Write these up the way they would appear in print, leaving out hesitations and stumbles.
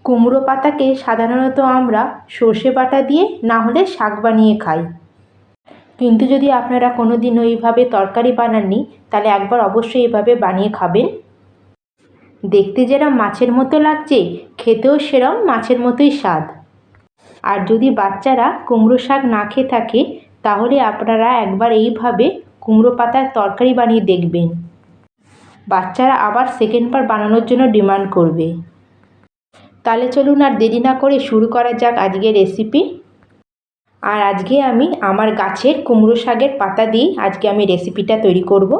কুমড়ো পাতাকে সাধারণত আমরা সর্ষে বাটা দিয়ে না হলে শাক বানিয়ে খাই, কিন্তু যদি আপনারা কোনো দিনও এইভাবে তরকারি বানাননি তাহলে একবার অবশ্যই এভাবে বানিয়ে খাবেন। দেখতে যেরকম মাছের মতো লাগছে, খেতেও সেরকম মাছের মতোই স্বাদ। আর যদি বাচ্চারা কুমড়ো শাক না খেয়ে থাকে তাহলে আপনারা একবার এইভাবে কুমড়ো পাতার তরকারি বানিয়ে দেখবেন, বাচ্চারা আবার সেকেন্ডবার বানানোর জন্য ডিমান্ড করবে। তাহলে চলুন আর দেরি না করে শুরু করা যাক আজকের রেসিপি। আর আজকে আমি আমার গাছের কুমড়ো শাকের পাতা দিয়ে আজকে আমি রেসিপিটা তৈরি করব।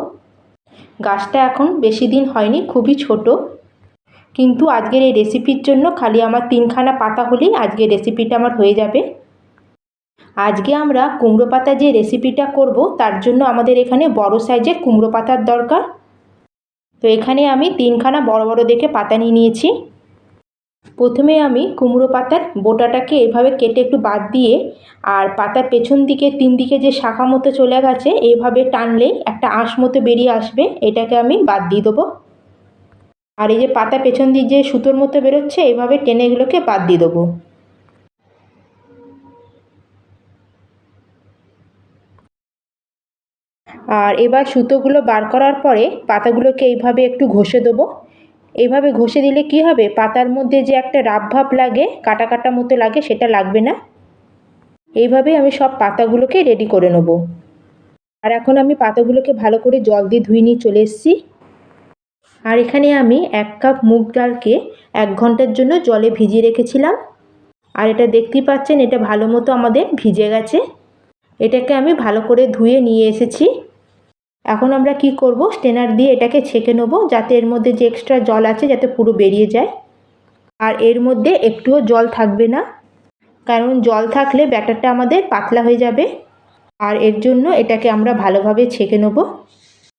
গাছটা এখন বেশি দিন হয়নি, খুবই ছোট, কিন্তু আজকের এই রেসিপির জন্য খালি আমার 3খানা পাতা হলেই আজকের রেসিপিটা আমার হয়ে যাবে। আজকে আমরা কুমড়ো পাতা যে রেসিপিটা করব তার জন্য আমাদের এখানে বড় সাইজের কুমড়ো পাতার দরকার। তো এখানে আমি 3খানা বড় বড় দেখে পাতা নিয়ে নিয়েছি। প্রথমে আমি কুমড়ো পাতার বোটাটাকে এভাবে কেটে একটু বাদ দিয়ে, আর পাতার পেছন দিকে 3 দিকে যে শাখা মতো চলে গেছে এইভাবে টানলেই একটা আঁশ মতো বেরিয়ে আসবে, এটাকে আমি বাদ দিয়ে দেবো। আর এই যে পাতা পেছন দিক যে সুতোর মতো বেরোচ্ছে এইভাবে টেনে এগুলোকে বাদ দিয়ে দেবো। আর এবার সুতোগুলো বার করার পরে পাতাগুলোকে এইভাবে একটু ঘষে দেবো। এইভাবে ঘষে দিলে কি হবে, পাতার মধ্যে যে একটা রাফ ভাব লাগে, কাটা কাটা মতো লাগে, সেটা লাগবে না। এইভাবেই আমি সব পাতাগুলোকে রেডি করে নেব। আর এখন আমি পাতাগুলোকে ভালো করে জল দিয়ে ধুয়ে নিয়ে চলে এসেছি। আর এখানে আমি 1 কাপ মুগ ডালকে 1 ঘন্টার জন্য জলে ভিজিয়ে রেখেছিলাম। আর এটা দেখতেই পাচ্ছেন, এটা ভালো মতো আমাদের ভিজে গেছে। এটাকে আমি ভালো করে ধুয়ে নিয়ে এসেছি। এখন আমরা কি করব, স্ট্রেনার দিয়ে এটাকে ছেঁকে নেব, যাতে এর মধ্যে যে এক্সট্রা জল আছে যাতে পুরো বেরিয়ে যায়। আর এর মধ্যে একটুও জল থাকবে না, কারণ জল থাকলে ব্যাটারটা আমাদের পাতলা হয়ে যাবে। আর এর জন্য এটাকে আমরা ভালোভাবে ছেঁকে নেব।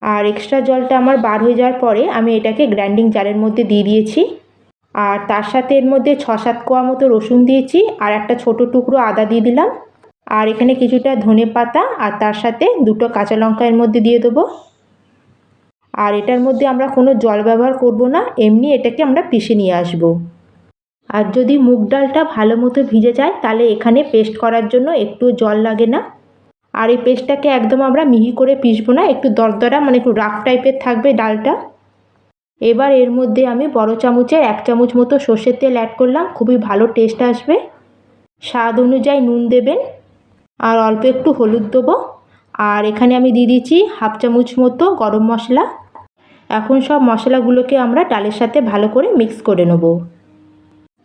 আর এক্সট্রা জলটা আমার বার হয়ে যাওয়ার পরে আমি এটাকে গ্রাইন্ডিং জারের মধ্যে দিয়ে দিয়েছি। আর তার সাথে এর মধ্যে 6-7 কোয়া মতো রসুন দিয়েছি, আর একটা ছোটো টুকরো আদা দিয়ে দিলাম। আর এখানে কিছুটা ধনে পাতা আর তার সাথে 2টো কাঁচা লঙ্কা এর মধ্যে দিয়ে দেবো। আর এটার মধ্যে আমরা কোনো জল ব্যবহার করব না, এমনি এটাকে আমরা পিষে নিয়ে আসব। আর যদি মুগ ডালটা ভালো মতো ভিজে যায় তাহলে এখানে পেস্ট করার জন্য একটু জল লাগে না। আর এই পেস্টটাকে একদম আমরা মিহি করে পিষবো না, একটু দরদরা মানে একটু রাফ টাইপের থাকবে ডালটা। এবার এর মধ্যে আমি বড় চামচের 1 চামচ মতো সর্ষের তেল অ্যাড করলাম, খুবই ভালো টেস্ট আসবে। স্বাদ অনুযায়ী নুন দেবেন, আর অল্প একটু হলুদ দেবো। আর এখানে আমি দিয়ে দিচ্ছি 1/2 চামচ মতো গরম মশলা। এখন সব মশলাগুলোকে আমরা ডালের সাথে ভালো করে মিক্স করে নেব।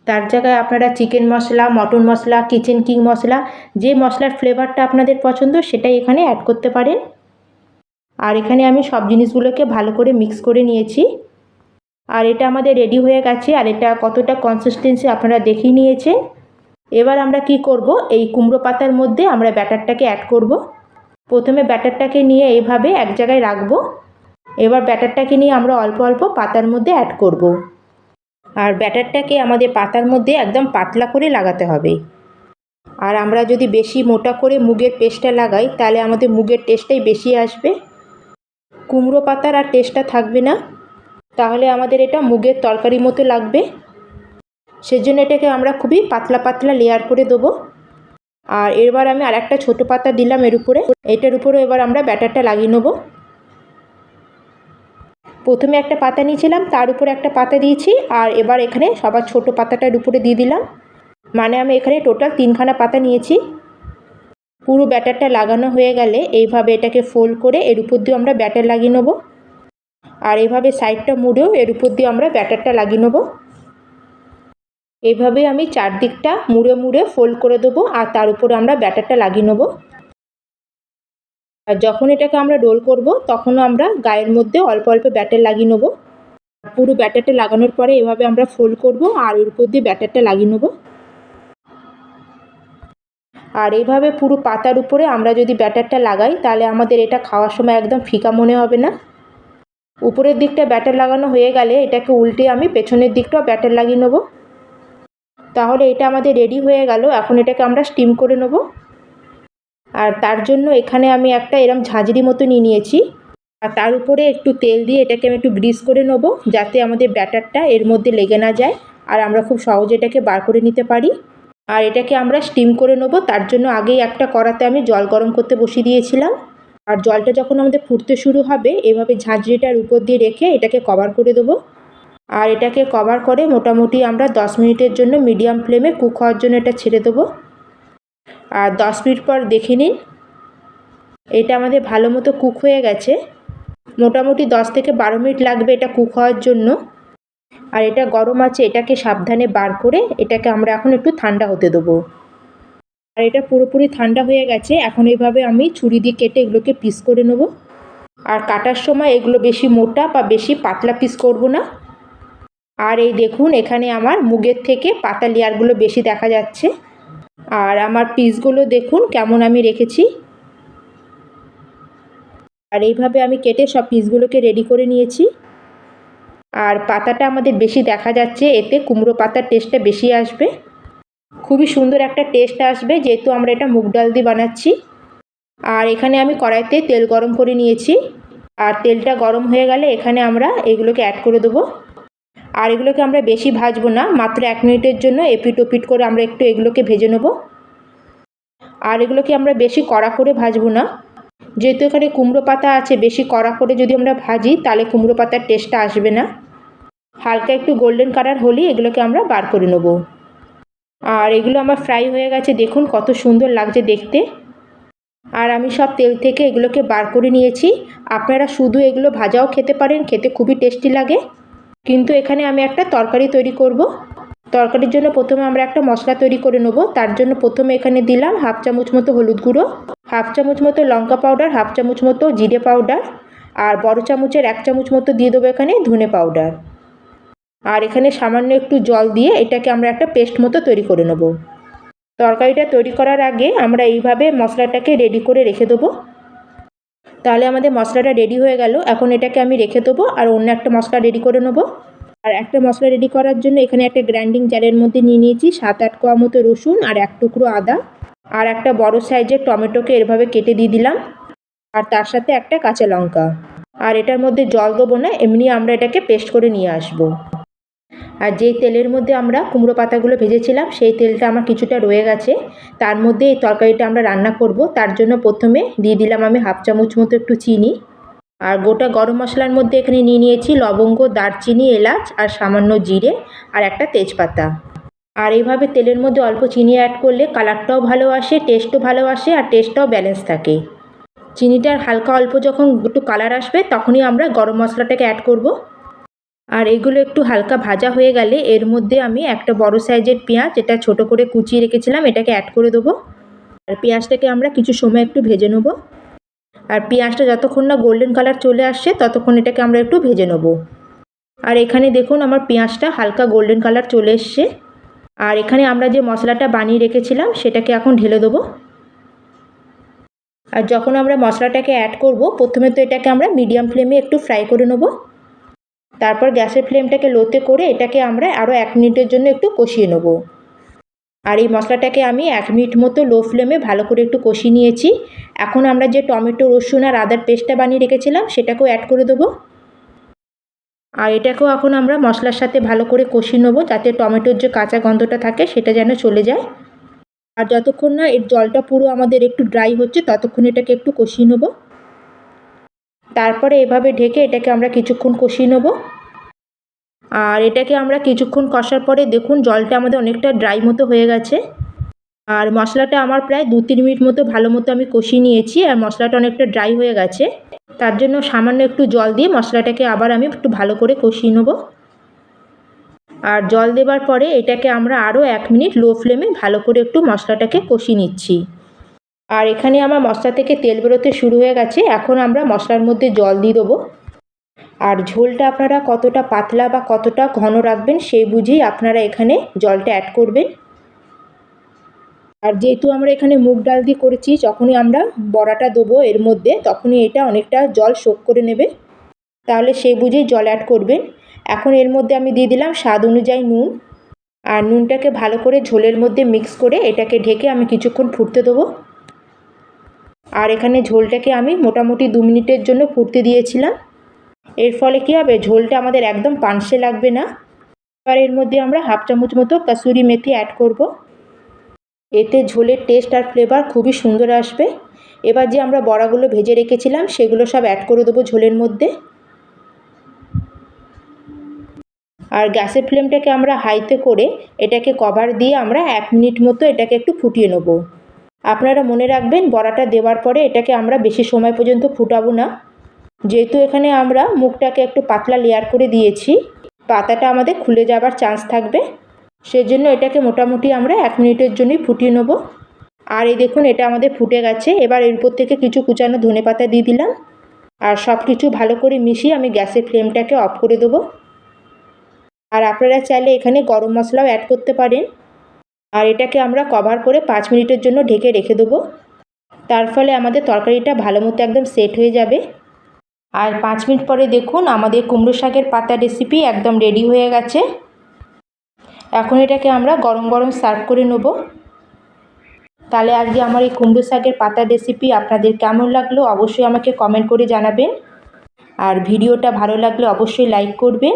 তার জায়গায় আপনারা চিকেন মশলা, মটন মশলা, কিচেন কিং মশলা, যে মশলার ফ্লেভারটা আপনাদের পছন্দ সেটাই এখানে অ্যাড করতে পারেন। আর এখানে আমি সব জিনিসগুলোকে ভালো করে মিক্স করে নিয়েছি। আর এটা আমাদের রেডি হয়ে গেছে। আর এটা কতটা কনসিস্টেন্সি আপনারা দেখেই নিয়েছেন। এবার আমরা কি করব, এই কুমড়ো পাতার মধ্যে আমরা ব্যাটারটাকে অ্যাড করব। প্রথমে ব্যাটারটাকে নিয়ে এইভাবে এক জায়গায় রাখবো। এবার ব্যাটারটাকে নিয়ে আমরা অল্প অল্প পাতার মধ্যে অ্যাড করব। আর ব্যাটারটাকে আমাদের পাতার মধ্যে একদম পাতলা করে লাগাতে হবে। আর আমরা যদি বেশি মোটা করে মুগের পেস্টটা লাগাই তাহলে আমাদের মুগের টেস্টটাই বেশি আসবে, কুমড়ো পাতার আর টেস্টটা থাকবে না। তাহলে আমাদের এটা মুগের তরকারি মতো লাগবে। সেজন্য এটাকে আমরা খুবই পাতলা পাতলা লেয়ার করে দেবো। আর এবার আমি আর একটা ছোটো পাতা দিলাম এর উপরে। এটার উপরে এবার আমরা ব্যাটারটা লাগিয়ে নেব। প্রথমে একটা পাতা নিয়েছিলাম, তার উপরে একটা পাতা দিয়েছি, আর এবার এখানে সবার ছোটো পাতাটার উপরে দিয়ে দিলাম। মানে আমি এখানে টোটাল 3খানা পাতা নিয়েছি। পুরো ব্যাটারটা লাগানো হয়ে গেলে এইভাবে এটাকে ফোল্ড করে এর উপর দিয়ে আমরা ব্যাটার লাগিয়ে নেব। আর এইভাবে সাইডটা মুড়েও এর উপর দিয়ে আমরা ব্যাটারটা লাগিয়ে নেব। এইভাবে আমি চারদিকটা মুড়ে মুড়ে ফোল্ড করে দেবো, আর তার উপরে আমরা ব্যাটারটা লাগিয়ে নেব। আর যখন এটাকে আমরা রোল করব তখনও আমরা গায়ের মধ্যে অল্প অল্প ব্যাটার লাগিয়ে নেব। পুরো ব্যাটারটা লাগানোর পরে এভাবে আমরা ফোল্ড করব আর এর উপর দিয়ে ব্যাটারটা লাগিয়ে নেব। আর এইভাবে পুরো পাতার উপরে আমরা যদি ব্যাটারটা লাগাই তাহলে আমাদের এটা খাওয়ার সময় একদম ফিকা মনে হবে না। উপরের দিকটা ব্যাটার লাগানো হয়ে গেলে এটাকে উল্টে আমি পেছনের দিকটাও ব্যাটার লাগিয়ে নেব। তাহলে এটা আমাদের রেডি হয়ে গেল। এখন এটাকে আমরা স্টিম করে নেব। আর তার জন্য এখানে আমি একটা এরম ঝাঁঝরি মতো নিয়ে নিয়েছি, আর তার উপরে একটু তেল দিয়ে এটাকে আমি একটু গ্রিস করে নেব, যাতে আমাদের ব্যাটারটা এর মধ্যে লেগে না যায় আর আমরা খুব সহজে এটাকে বার করে নিতে পারি। আর এটাকে আমরা স্টিম করে নেবো। তার জন্য আগেই একটা কড়াতে আমি জল গরম করতে বসিয়ে দিয়েছিলাম। আর জলটা যখন আমাদের ফুটতে শুরু হবে এভাবে ঝাঁঝরিটার উপর দিয়ে রেখে এটাকে কভার করে দেবো। আর এটাকে কভার করে মোটামুটি আমরা 10 মিনিটের জন্য মিডিয়াম ফ্লেমে কুক হওয়ার জন্য এটা ছেড়ে দেবো। আর 10 মিনিট পর দেখে নিন, এটা আমাদের ভালো মতো কুক হয়ে গেছে। মোটামুটি 10 থেকে 12 মিনিট লাগবে এটা কুক হওয়ার জন্য। আর এটা গরম আছে, এটাকে সাবধানে বার করে এটাকে আমরা এখন একটু ঠান্ডা হতে দেবো। আর এটা পুরোপুরি ঠান্ডা হয়ে গেছে। এখন এইভাবে আমি ছুরি দিয়ে কেটে এগুলোকে পিস করে নেব। আর কাটার সময় এগুলো বেশি মোটা বা বেশি পাতলা পিস করব না। আর এই দেখুন, এখানে আমার মুগের থেকে পাতা লেয়ারগুলো বেশি দেখা যাচ্ছে। আর আমার পিসগুলো দেখুন কেমন আমি রেখেছি। আর এইভাবে আমি কেটে সব পিসগুলোকে রেডি করে নিয়েছি। আর পাতাটা আমাদের বেশি দেখা যাচ্ছে, এতে কুমড়ো পাতার টেস্টটা বেশি আসবে। খুবই সুন্দর একটা টেস্ট আসবে যেহেতু আমরা এটা মুগ ডাল দিয়ে বানাচ্ছি। আর এখানে আমি কড়াইতে তেল গরম করে নিয়েছি। আর তেলটা গরম হয়ে গেলে এখানে আমরা এগুলোকে অ্যাড করে দেবো। আর এগুলোকে আমরা বেশি ভাজবো না, মাত্র 1 মিনিটের জন্য এপিট ওপিট করে আমরা একটু এগুলোকে ভেজে নেব। আর এগুলোকে আমরা বেশি কড়া করে ভাজবো না, যেহেতু এখানে কুমড়ো পাতা আছে। বেশি কড়া করে যদি আমরা ভাজি তাহলে কুমড়ো পাতার টেস্টটা আসবে না। হালকা একটু গোল্ডেন কালার হলেই এগুলোকে আমরা বার করে নেব। আর এগুলো আমার ফ্রাই হয়ে গেছে, দেখুন কত সুন্দর লাগছে দেখতে। আর আমি সব তেল থেকে এগুলোকে বার করে নিয়েছি। আপনারা শুধু এগুলো ভাজাও খেতে পারেন, খেতে খুবই টেস্টি লাগে। কিন্তু এখানে আমি একটা তরকারি তৈরি করব। তরকারির জন্য প্রথমে আমরা একটা মশলা তৈরি করে নেব। তার জন্য প্রথমে এখানে দিলাম 1/2 চামচ মতো হলুদ গুঁড়ো, 1/2 চামচ মতো লঙ্কা পাউডার, 1/2 চামচ মতো জিরে পাউডার, আর বড় চামচের 1 চামচ মতো দিয়ে দেবো এখানে ধনে পাউডার। আর এখানে সামান্য একটু জল দিয়ে এটাকে আমরা একটা পেস্ট মতো তৈরি করে নেব। তরকারিটা তৈরি করার আগে আমরা এইভাবে মশলাটাকে রেডি করে রেখে দেবো। তাহলে আমাদের মশলাটা রেডি হয়ে গেল। এখন এটাকে আমি রেখে দেবো আর অন্য একটা মশলা রেডি করে নেব। আর একটা মশলা রেডি করার জন্য এখানে একটা গ্রাইন্ডিং জারের মধ্যে নিয়ে নিয়েছি 7-8 কোয়া মতো রসুন আর 1 টুকরো আদা। আর একটা বড় সাইজের টমেটোকে এভাবে কেটে দিয়ে দিলাম। আর তার সাথে একটা কাঁচা লঙ্কা। আর এটার মধ্যে জল দেবো না, এমনি আমরা এটাকে পেস্ট করে নিয়ে আসবো। আর যেই তেলের মধ্যে আমরা কুমড়ো পাতাগুলো ভেজেছিলাম সেই তেলটা আমার কিছুটা রয়ে গেছে। তার মধ্যে এই তরকারিটা আমরা রান্না করব। তার জন্য প্রথমে দিয়ে দিলাম আমি 1/2 চামচ মতো একটু চিনি। আর গোটা গরম মশলার মধ্যে এখানে নিয়ে নিয়েছি লবঙ্গ, দারচিনি, এলাচ আর সামান্য জিরে আর একটা তেজপাতা। আর এইভাবে তেলের মধ্যে অল্প চিনি অ্যাড করলে কালারটাও ভালো আসে, টেস্টও ভালো আসে আর টেস্টটাও ব্যালেন্স থাকে। চিনিটার হালকা অল্প যখন একটু কালার আসবে তখনই আমরা গরম মশলাটাকে অ্যাড করব। আর এগুলো একটু হালকা ভাজা হয়ে গেলে এর মধ্যে আমি একটা বড় সাইজের পেঁয়াজ, এটা ছোট করে কুচিয়ে রেখেছিলাম, এটাকে অ্যাড করে দেবো। আর পেঁয়াজটাকে আমরা কিছু সময় একটু ভেজে নেব। আর পেঁয়াজটা যতক্ষণ না গোল্ডেন কালার চলে আসছে ততক্ষণ এটাকে আমরা একটু ভেজে নেব। আর এখানে দেখুন আমার পেঁয়াজটা হালকা গোল্ডেন কালার চলে এসছে। আর এখানে আমরা যে মশলাটা বানিয়ে রেখেছিলাম সেটাকে এখন ঢেলে দেবো। আর যখন আমরা মশলাটাকে অ্যাড করব প্রথমে তো এটাকে আমরা মিডিয়াম ফ্লেমে একটু ফ্রাই করে নেব। তারপর গ্যাসের ফ্লেমটাকে লোতে করে এটাকে আমরা আরও 1 মিনিটের জন্য একটু কষিয়ে নেব। আর এই মশলাটাকে আমি 1 মিনিট মতো লো ফ্লেমে ভালো করে একটু কষিয়ে নিয়েছি। এখন আমরা যে টমেটো, রসুন আর আদার পেস্টটা বানিয়ে রেখেছিলাম সেটাকেও অ্যাড করে দেবো। আর এটাকেও এখন আমরা মশলার সাথে ভালো করে কষিয়ে নেবো যাতে টমেটোর যে কাঁচা গন্ধটা থাকে সেটা যেন চলে যায়। আর যতক্ষণ না এর জলটা পুরো আমাদের একটু ড্রাই হচ্ছে ততক্ষণ এটাকে একটু কষিয়ে নেবো। তারপরে এভাবে ঢেকে এটাকে আমরা কিছুক্ষণ কষিয়ে নেবো। আর এটাকে আমরা কিছুক্ষণ কষার পরে দেখুন জলটা আমাদের অনেকটা ড্রাই মতো হয়ে গেছে। আর মশলাটা আমার প্রায় 2-3 মিনিট মতো ভালো মতো আমি কষিয়ে নিয়েছি। আর মশলাটা অনেকটা ড্রাই হয়ে গেছে, তার জন্য সামান্য একটু জল দিয়ে মশলাটাকে আবার আমি একটু ভালো করে কষিয়ে নেব। আর জল দেবার পরে এটাকে আমরা আরও 1 মিনিট লো ফ্লেমে ভালো করে একটু মশলাটাকে কষিয়ে নিচ্ছি। আর এখানে আমার মশলা থেকে তেল বেরোতে শুরু হয়ে গেছে। এখন আমরা মশলার মধ্যে জল দিয়ে দেবো। আর ঝোলটা আপনারা কতটা পাতলা বা কতটা ঘন রাখবেন সেই বুঝেই আপনারা এখানে জলটা অ্যাড করবেন। আর যেহেতু আমরা এখানে মুগ ডাল দিয়ে করেছি, যখনই আমরা বড়াটা দেবো এর মধ্যে তখনই এটা অনেকটা জল শোক করে নেবে, তাহলে সেই বুঝেই জল অ্যাড করবেন। এখন এর মধ্যে আমি দিয়ে দিলাম স্বাদ অনুযায়ী নুন। আর নুনটাকে ভালো করে ঝোলের মধ্যে মিক্স করে এটাকে ঢেকে আমি কিছুক্ষণ ফুটতে দেবো। আর এখানে ঝোলটাকে আমি মোটামুটি 2 মিনিটের জন্য ফুটতে দিয়েছিলাম। এর ফলে কী হবে, ঝোলটা আমাদের একদম পানসে লাগবে না। এবার এর মধ্যে আমরা হাফ চামচ মতো কাসুরি মেথি অ্যাড করব। এতে ঝোলের টেস্ট আর ফ্লেভার খুবই সুন্দর আসবে। এবার যে আমরা বড়াগুলো ভেজে রেখেছিলাম সেগুলো সব অ্যাড করে দেবো ঝোলের মধ্যে। আর গ্যাসের ফ্লেমটাকে আমরা হাইতে করে এটাকে কভার দিয়ে আমরা 1 মিনিট মতো এটাকে একটু ফুটিয়ে নেব। আপনারা মনে রাখবেন বড়াটা দেওয়ার পরে এটাকে আমরা বেশি সময় পর্যন্ত ফুটাবো না, যেহেতু এখানে আমরা মুখটাকে একটু পাতলা লেয়ার করে দিয়েছি, পাতাটা আমাদের খুলে যাবার চান্স থাকবে। সেজন্য এটাকে মোটামুটি আমরা 1 মিনিটের জন্যই ফুটিয়ে নেব। আর এই দেখুন এটা আমাদের ফুটে গেছে। এবার এর উপর থেকে কিছু কুচানো ধনেপাতা দিয়ে দিলাম। আর সব কিছু ভালো করে মিশিয়ে আমি গ্যাসের ফ্লেমটাকে অফ করে দেবো। আর আপনারা চাইলে এখানে গরম মশলাও অ্যাড করতে পারেন। আর এটাকে আমরা কভার করে 5 মিনিটের জন্য ঢেকে রেখে দেবো। তার ফলে আমাদের তরকারিটা ভালো মতো একদম সেট হয়ে যাবে। আর 5 মিনিট পরে দেখুন আমাদের কুমড়ো শাকের পাতা রেসিপি একদম রেডি হয়ে গেছে। এখন এটাকে আমরা গরম গরম সার্ভ করে নেব। তাহলে আজকে আমার এই কুমড়ো শাকের পাতা রেসিপি আপনাদের কেমন লাগলো অবশ্যই আমাকে কমেন্ট করে জানাবেন। আর ভিডিওটা ভালো লাগলে অবশ্যই লাইক করবেন।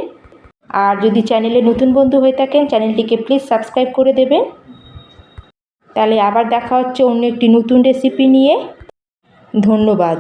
আর যদি চ্যানেলে নতুন বন্ধু হয়ে থাকেন চ্যানেলটিকে প্লিজ সাবস্ক্রাইব করে দেবেন। তাহলে আবার দেখা হচ্ছে অন্য একটি নতুন রেসিপি নিয়ে। ধন্যবাদ।